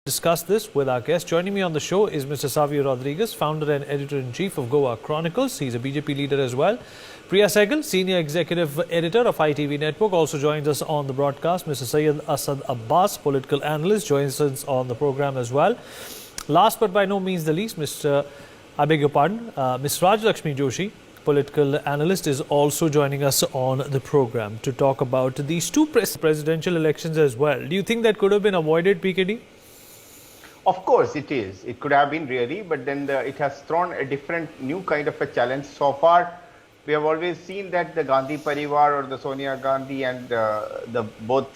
Discuss this with our guest. Joining me on the show is Mr. Savio Rodriguez, founder and editor-in-chief of Goa Chronicles. He's a BJP leader as well. Priya Sehgal, senior executive editor of ITV Network, also joins us on the broadcast. Mr. Syed Asad Abbas, political analyst, joins us on the program as well. Last but by no means the least, I beg your pardon, Ms. Rajlakshmi Joshi, political analyst, is also joining us on the program to talk about these two presidential elections as well. Do you think that could have been avoided, PKD? Of course it is. It could have been really, but then it has thrown a different new kind of a challenge. So far, we have always seen that the Gandhi Parivar or the Sonia Gandhi and both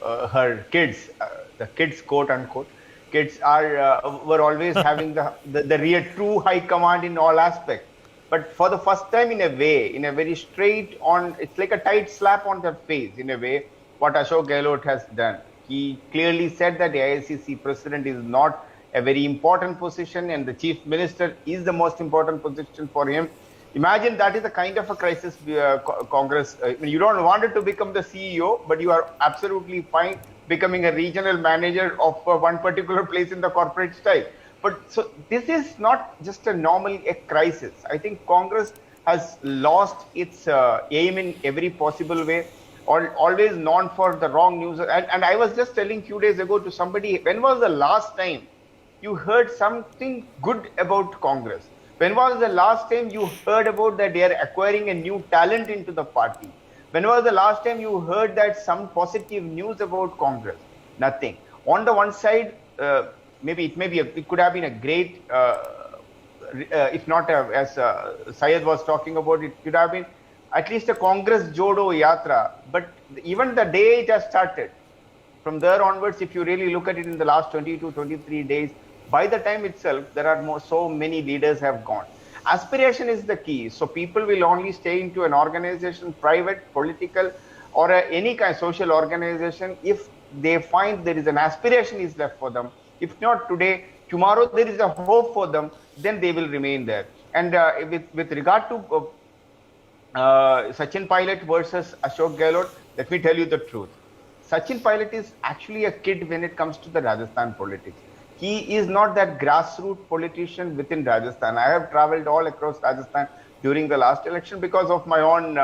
her kids, the kids quote unquote, kids were always having the real true high command in all aspects. But for the first time in a way, in a very straight on, it's like a tight slap on their face in a way, what Ashok Gehlot has done. He clearly said that the ICC president is not a very important position and the chief minister is the most important position for him. Imagine that is the kind of a crisis Congress, you don't want it to become the CEO, but you are absolutely fine becoming a regional manager of one particular place in the corporate style. But so this is not just a crisis. I think Congress has lost its aim in every possible way. Always known for the wrong news. And I was just telling a few days ago to somebody, when was the last time you heard something good about Congress? When was the last time you heard about that they are acquiring a new talent into the party? When was the last time you heard that some positive news about Congress? Nothing. On the one side, it could have been a great, if not as Syed was talking about, it could have been at least a Congress Jodo Yatra, but even the day it has started, from there onwards, if you really look at it in the last 20 to 23 days, by the time itself, there are so many leaders have gone. Aspiration is the key. So people will only stay into an organization, private, political, or any kind of social organization if they find there is an aspiration is left for them. If not today, tomorrow there is a hope for them, then they will remain there. And with regard to Sachin Pilot versus Ashok Gehlot, let me tell you the truth. Sachin Pilot is actually a kid when it comes to the Rajasthan politics. He is not that grassroots politician within Rajasthan. I have traveled all across Rajasthan during the last election because of my own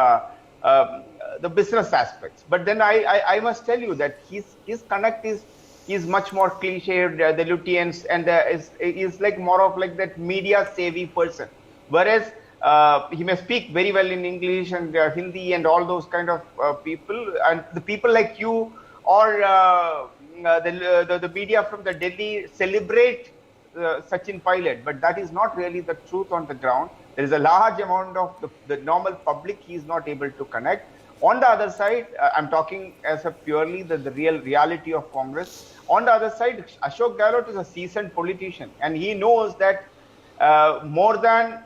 the business aspects. But then I must tell you that his connect is much more cliched, the Lutyens, and is like more of like that media savvy person. Whereas he may speak very well in English and Hindi and all those kind of people, and the people like you or the media from the Delhi celebrate Sachin Pilot, but that is not really the truth on the ground. There is a large amount of the normal public he is not able to connect. On the other side, I'm talking as a purely the real reality of Congress. On the other side, Ashok Gehlot is a seasoned politician and he knows that more than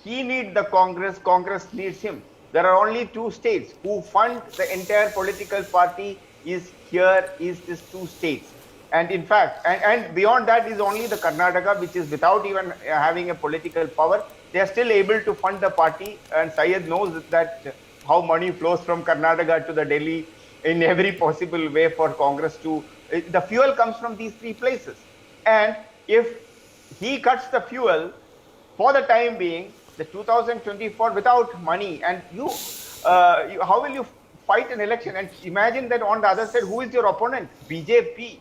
he needs the Congress needs him. There are only two states who fund the entire political party is these two states. And in fact, and beyond that is only the Karnataka, which is without even having a political power. They are still able to fund the party, and Syed knows that how money flows from Karnataka to the Delhi in every possible way for Congress to, the fuel comes from these three places. And if he cuts the fuel, for the time being, the 2024 without money, and how will you fight an election? And imagine that on the other side, who is your opponent? BJP.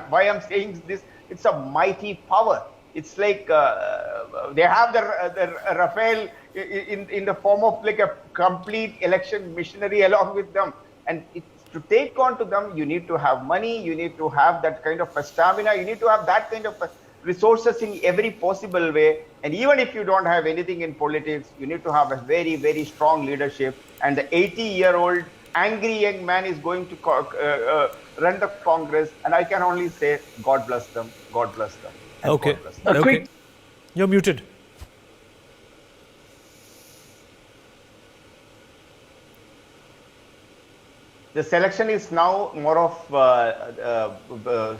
Why I'm saying this? It's a mighty power. It's like they have the Rafael in the form of like a complete election machinery along with them, and to take on to them, you need to have money, you need to have that kind of a stamina, you need to have that kind of resources in every possible way. And even if you don't have anything in politics, you need to have a very, very strong leadership. And the 80-year-old angry young man is going to run the Congress. And I can only say, God bless them, God bless them. Okay. God bless them. Okay. You're muted. The selection is now more of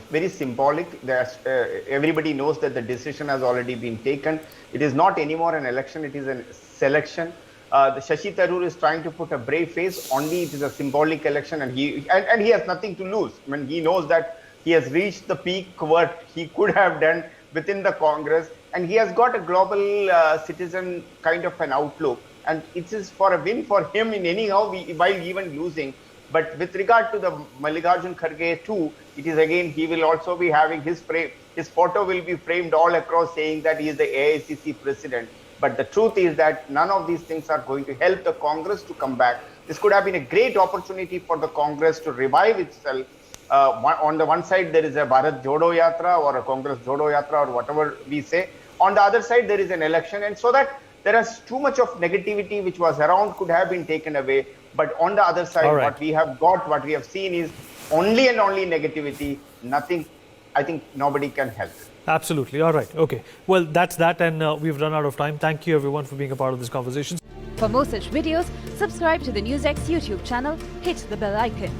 very symbolic. Everybody knows that the decision has already been taken. It is not anymore an election, it is a selection. The Shashi Tharoor is trying to put a brave face. Only it is a symbolic election, and he has nothing to lose. I mean, he knows that He has reached the peak what he could have done within the Congress, and he has got a global citizen kind of an outlook. And it is for a win for him in anyhow, while even losing. But with regard to the Mallikarjun Kharge too, it is again, he will also be having his photo will be framed all across saying that he is the AICC president. But the truth is that none of these things are going to help the Congress to come back. This could have been a great opportunity for the Congress to revive itself. On the one side, there is a Bharat Jodo Yatra or a Congress Jodo Yatra or whatever we say. On the other side, there is an election, and so that there is too much of negativity which was around could have been taken away. But on the other side, what we have got, what we have seen is only and only negativity, nothing. I think nobody can help. Absolutely. All right. Okay. Well, that's that, and we've run out of time. Thank you, everyone, for being a part of this conversation. For more such videos, subscribe to the NewsX YouTube channel, hit the bell icon.